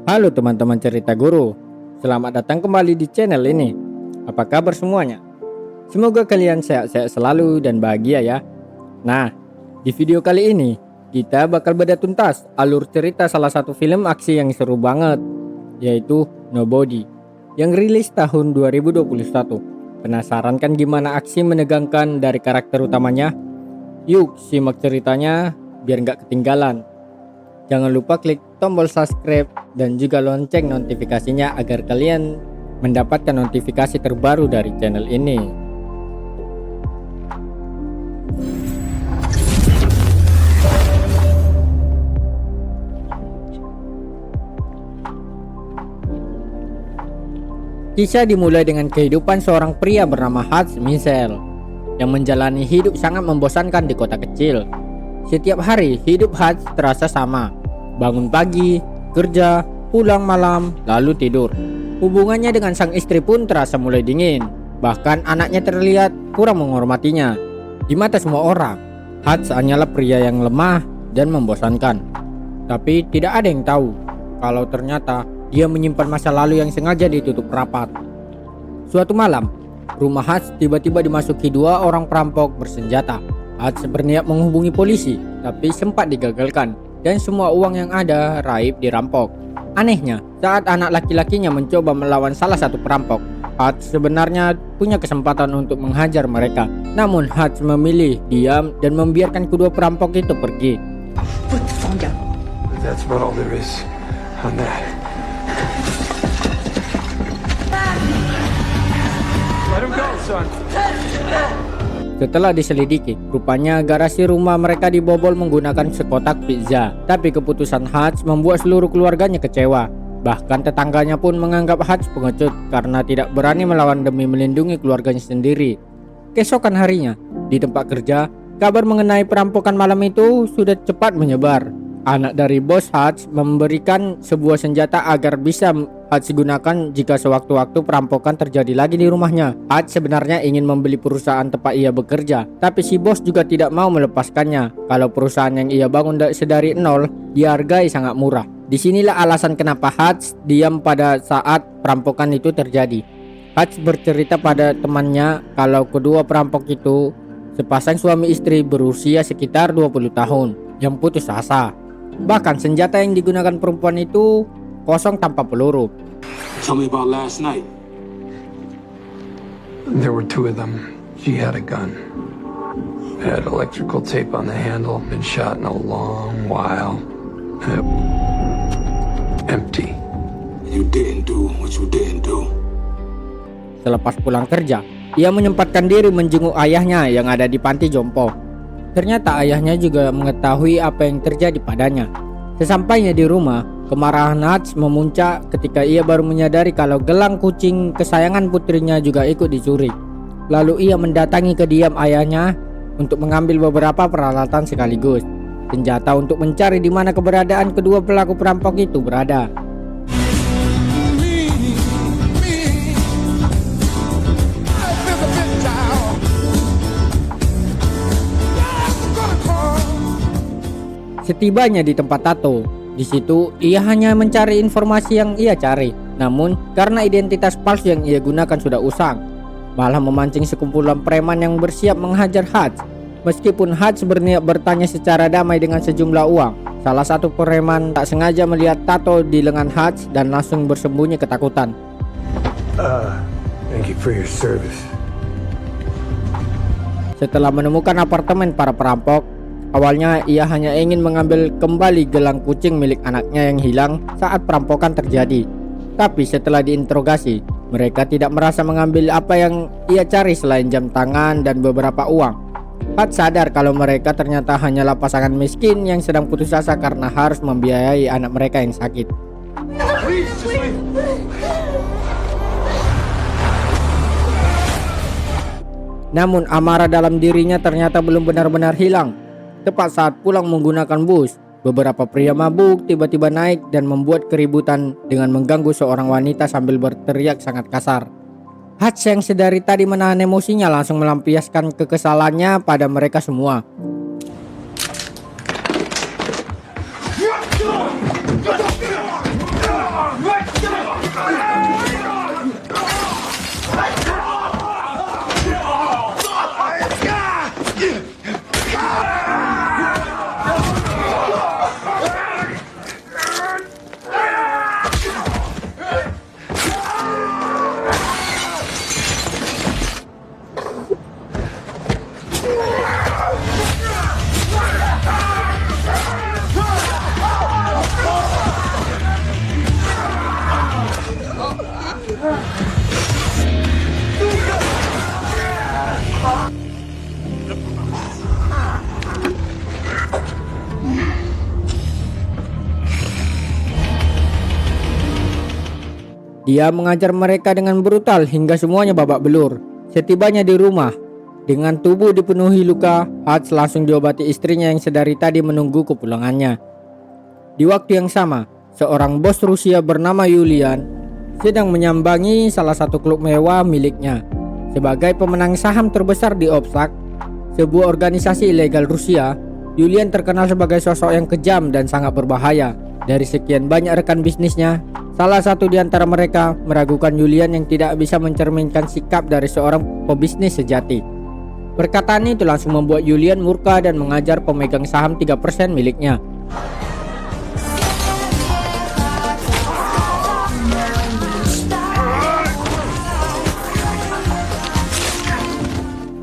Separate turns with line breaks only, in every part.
Halo teman-teman cerita guru, selamat datang kembali di channel ini. Apa kabar semuanya? Semoga kalian sehat-sehat selalu dan bahagia ya. Nah, di video kali ini kita bakal bedah tuntas alur cerita salah satu film aksi yang seru banget, yaitu Nobody, yang rilis tahun 2021. Penasaran kan gimana aksi menegangkan dari karakter utamanya? Yuk simak ceritanya biar nggak ketinggalan. Jangan lupa klik tombol subscribe dan juga lonceng notifikasinya agar kalian mendapatkan notifikasi terbaru dari channel ini. Kisah dimulai dengan kehidupan seorang pria bernama Hans Michel yang menjalani hidup sangat membosankan di kota kecil. Setiap hari hidup Hans terasa sama. Bangun pagi, kerja, pulang malam, lalu tidur. Hubungannya dengan sang istri pun terasa mulai dingin. Bahkan anaknya terlihat kurang menghormatinya. Di mata semua orang, Hans hanyalah pria yang lemah dan membosankan. Tapi tidak ada yang tahu kalau ternyata dia menyimpan masa lalu yang sengaja ditutup rapat. Suatu malam, rumah Hans tiba-tiba dimasuki dua orang perampok bersenjata. Hans berniat menghubungi polisi, tapi sempat digagalkan dan semua uang yang ada raib dirampok. Anehnya, saat anak laki-lakinya mencoba melawan salah satu perampok, Hans sebenarnya punya kesempatan untuk menghajar mereka. Namun Hans memilih diam dan membiarkan kedua perampok itu pergi.
That's about all there is on that. Let him go, son.
Setelah diselidiki, rupanya garasi rumah mereka dibobol menggunakan sekotak pizza. Tapi keputusan Hans membuat seluruh keluarganya kecewa. Bahkan tetangganya pun menganggap Hans pengecut karena tidak berani melawan demi melindungi keluarganya sendiri. Keesokan harinya, di tempat kerja, kabar mengenai perampokan malam itu sudah cepat menyebar. Anak dari bos Hans memberikan sebuah senjata agar bisa Hans gunakan jika sewaktu-waktu perampokan terjadi lagi di rumahnya. Hans sebenarnya ingin membeli perusahaan tempat ia bekerja, tapi si bos juga tidak mau melepaskannya. Kalau perusahaan yang ia bangun sedari nol dihargai sangat murah. Disinilah alasan kenapa Hans diam pada saat perampokan itu terjadi. Hans bercerita pada temannya kalau kedua perampok itu sepasang suami istri berusia sekitar 20 tahun yang putus asa. Bahkan senjata yang digunakan perempuan itu kosong tanpa peluru.
Tell me about last night.
There were two of them. She had a gun. It had electrical tape on the handle. Been shot in a long while. Empty.
You didn't do what you didn't do.
Selepas pulang kerja, ia menyempatkan diri menjenguk ayahnya yang ada di panti jompo. Ternyata ayahnya juga mengetahui apa yang terjadi padanya. Sesampainya di rumah, kemarahan Hans memuncak ketika ia baru menyadari kalau gelang kucing kesayangan putrinya juga ikut dicuri. Lalu ia mendatangi kediaman ayahnya untuk mengambil beberapa peralatan sekaligus senjata untuk mencari di mana keberadaan kedua pelaku perampok itu berada. Setibanya di tempat tato, di situ ia hanya mencari informasi yang ia cari. Namun karena identitas palsu yang ia gunakan sudah usang, malah memancing sekumpulan preman yang bersiap menghajar Hans. Meskipun Hans berniat bertanya secara damai dengan sejumlah uang, salah satu preman tak sengaja melihat tato di lengan Hans dan langsung bersembunyi ketakutan.
Thank you for your service.
Setelah menemukan apartemen para perampok, awalnya ia hanya ingin mengambil kembali gelang kucing milik anaknya yang hilang saat perampokan terjadi. Tapi setelah diinterogasi, mereka tidak merasa mengambil apa yang ia cari selain jam tangan dan beberapa uang. Hans sadar kalau mereka ternyata hanyalah pasangan miskin yang sedang putus asa karena harus membiayai anak mereka yang sakit. Namun amarah dalam dirinya ternyata belum benar-benar hilang. Tepat saat pulang menggunakan bus, beberapa pria mabuk tiba-tiba naik dan membuat keributan dengan mengganggu seorang wanita sambil berteriak sangat kasar. Hans yang sedari tadi menahan emosinya langsung melampiaskan kekesalannya pada mereka semua. Dia mengajar mereka dengan brutal hingga semuanya babak belur. Setibanya di rumah, dengan tubuh dipenuhi luka, Hutch langsung diobati istrinya yang sedari tadi menunggu kepulangannya. Di waktu yang sama, seorang bos Rusia bernama Yulian sedang menyambangi salah satu klub mewah miliknya. Sebagai pemenang saham terbesar di Obsak, sebuah organisasi ilegal Rusia, Yulian terkenal sebagai sosok yang kejam dan sangat berbahaya. Dari sekian banyak rekan bisnisnya, salah satu di antara mereka meragukan Yulian yang tidak bisa mencerminkan sikap dari seorang pebisnis sejati. Perkataan itu langsung membuat Yulian murka dan mengajar pemegang saham 3% miliknya.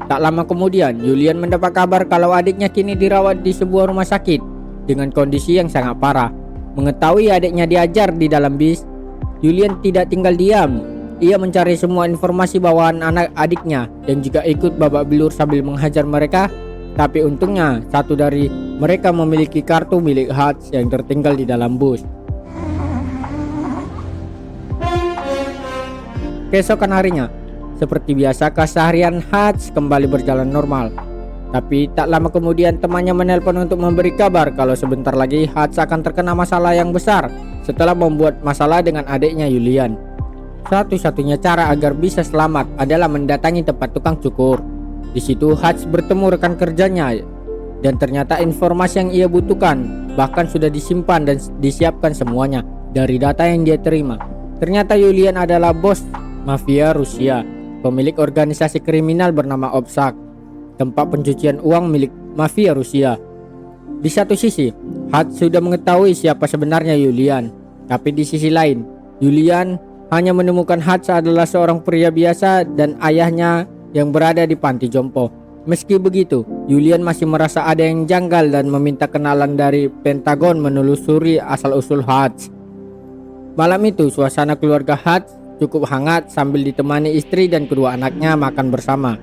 Tak lama kemudian, Yulian mendapat kabar kalau adiknya kini dirawat di sebuah rumah sakit dengan kondisi yang sangat parah. Mengetahui adiknya diajar di dalam bis, Yulian tidak tinggal diam. Ia mencari semua informasi bawaan anak adiknya dan juga ikut babak belur sambil menghajar mereka. Tapi untungnya satu dari mereka memiliki kartu milik Hutch yang tertinggal di dalam bus. Keesokan harinya, seperti biasa keseharian Hutch kembali berjalan normal. Tapi tak lama kemudian temannya menelpon untuk memberi kabar kalau sebentar lagi Hutch akan terkena masalah yang besar setelah membuat masalah dengan adiknya Yulian. Satu-satunya cara agar bisa selamat adalah mendatangi tempat tukang cukur. Di situ Hutch bertemu rekan kerjanya dan ternyata informasi yang ia butuhkan bahkan sudah disimpan dan disiapkan semuanya dari data yang dia terima. Ternyata Yulian adalah bos mafia Rusia, pemilik organisasi kriminal bernama Obsak, tempat pencucian uang milik mafia Rusia. Di satu sisi, Hutch sudah mengetahui siapa sebenarnya Yulian, tapi di sisi lain, Yulian hanya menemukan Hutch adalah seorang pria biasa dan ayahnya yang berada di panti jompo. Meski begitu, Yulian masih merasa ada yang janggal dan meminta kenalan dari Pentagon menelusuri asal-usul Hutch. Malam itu, suasana keluarga Hutch cukup hangat sambil ditemani istri dan kedua anaknya makan bersama.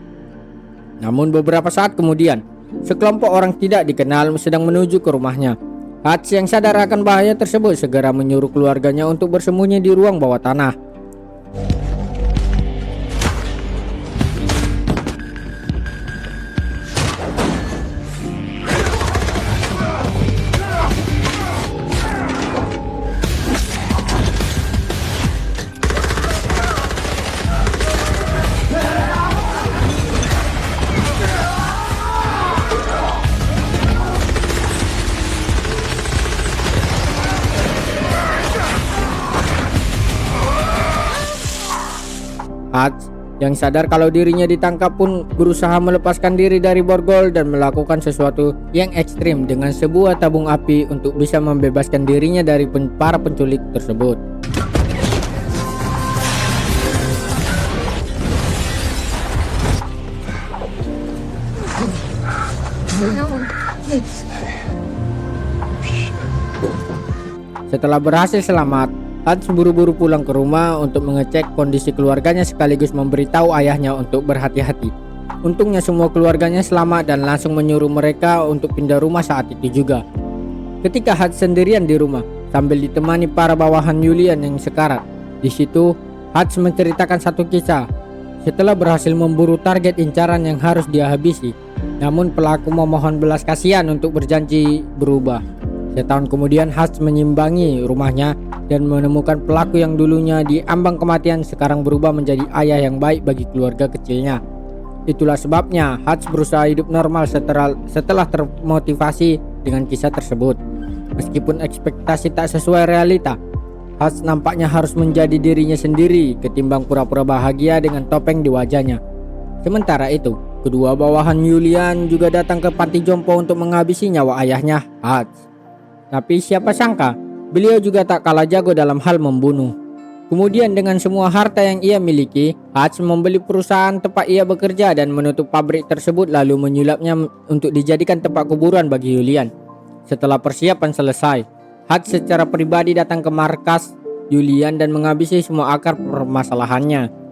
Namun beberapa saat kemudian, sekelompok orang tidak dikenal sedang menuju ke rumahnya. Hutch yang sadar akan bahaya tersebut segera menyuruh keluarganya untuk bersembunyi di ruang bawah tanah. Hutch yang sadar kalau dirinya ditangkap pun berusaha melepaskan diri dari borgol dan melakukan sesuatu yang ekstrim dengan sebuah tabung api untuk bisa membebaskan dirinya dari para penculik tersebut. Setelah berhasil selamat, Hutch buru-buru pulang ke rumah untuk mengecek kondisi keluarganya sekaligus memberitahu ayahnya untuk berhati-hati. Untungnya semua keluarganya selamat dan langsung menyuruh mereka untuk pindah rumah saat itu juga. Ketika Hutch sendirian di rumah sambil ditemani para bawahan Yulian yang sekarat, di situ Hutch menceritakan satu kisah. Setelah berhasil memburu target incaran yang harus dia habisi, namun pelaku memohon belas kasihan untuk berjanji berubah. Setahun kemudian Hutch menyimbangi rumahnya dan menemukan pelaku yang dulunya diambang kematian sekarang berubah menjadi ayah yang baik bagi keluarga kecilnya. Itulah sebabnya Hutch berusaha hidup normal setelah termotivasi dengan kisah tersebut. Meskipun ekspektasi tak sesuai realita, Hutch nampaknya harus menjadi dirinya sendiri ketimbang pura-pura bahagia dengan topeng di wajahnya. Sementara itu, kedua bawahan Yulian juga datang ke panti jompo untuk menghabisi nyawa ayahnya, Hutch. Tapi siapa sangka, beliau juga tak kalah jago dalam hal membunuh. Kemudian dengan semua harta yang ia miliki, Hutch membeli perusahaan tempat ia bekerja dan menutup pabrik tersebut lalu menyulapnya untuk dijadikan tempat kuburan bagi Yulian. Setelah persiapan selesai, Hutch secara pribadi datang ke markas Yulian dan menghabisi semua akar permasalahannya.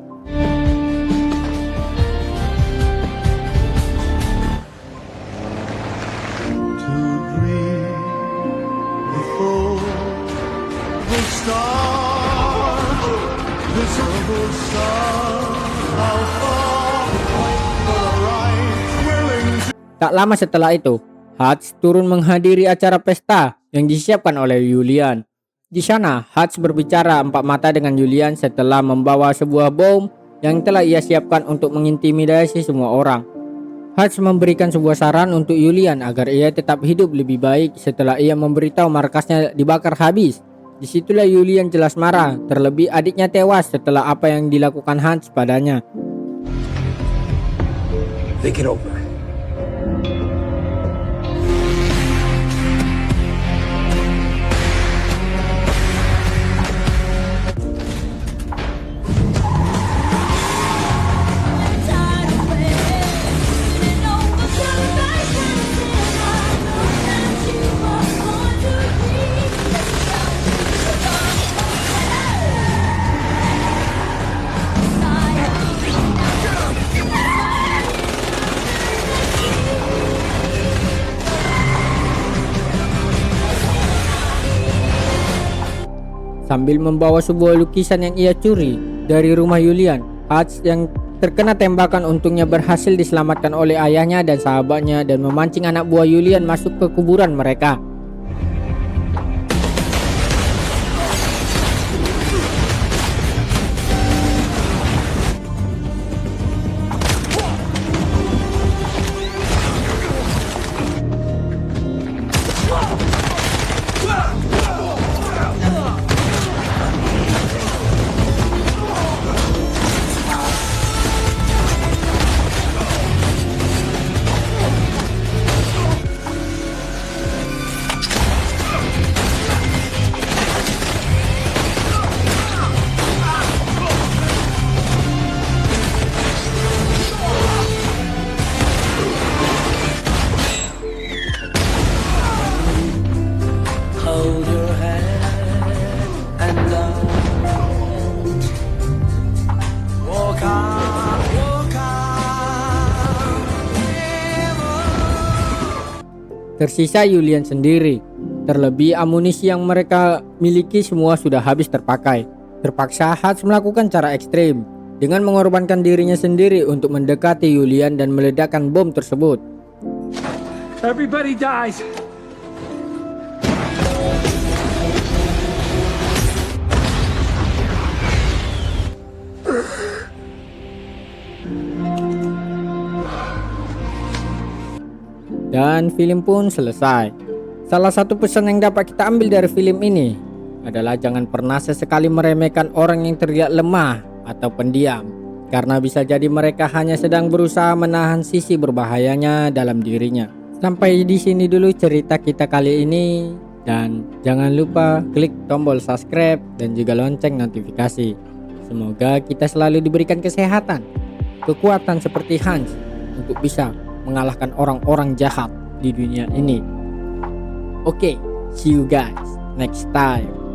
Tak lama setelah itu, Hutch turun menghadiri acara pesta yang disiapkan oleh Julian. Di sana, Hutch berbicara empat mata dengan Julian setelah membawa sebuah bom yang telah ia siapkan untuk mengintimidasi semua orang. Hutch memberikan sebuah saran untuk Julian agar ia tetap hidup lebih baik setelah ia memberitahu markasnya dibakar habis. Disitulah Julian jelas marah, terlebih adiknya tewas setelah apa yang dilakukan Hutch padanya.
Think it over.
Sambil membawa sebuah lukisan yang ia curi dari rumah Julian, Hutch yang terkena tembakan untungnya berhasil diselamatkan oleh ayahnya dan sahabatnya dan memancing anak buah Julian masuk ke kuburan mereka. Tersisa Julian sendiri. Terlebih amunisi yang mereka miliki semua sudah habis terpakai. Terpaksa Hutch melakukan cara ekstrim dengan mengorbankan dirinya sendiri untuk mendekati Julian dan meledakkan bom tersebut.
Everybody dies.
Dan film pun selesai. Salah satu pesan yang dapat kita ambil dari film ini adalah jangan pernah sesekali meremehkan orang yang terlihat lemah atau pendiam, karena bisa jadi mereka hanya sedang berusaha menahan sisi berbahayanya dalam dirinya. Sampai di sini dulu cerita kita kali ini, dan jangan lupa klik tombol subscribe dan juga lonceng notifikasi. Semoga kita selalu diberikan kesehatan, kekuatan seperti Hans untuk bisa mengalahkan orang-orang jahat di dunia ini. Oke, see you guys next time.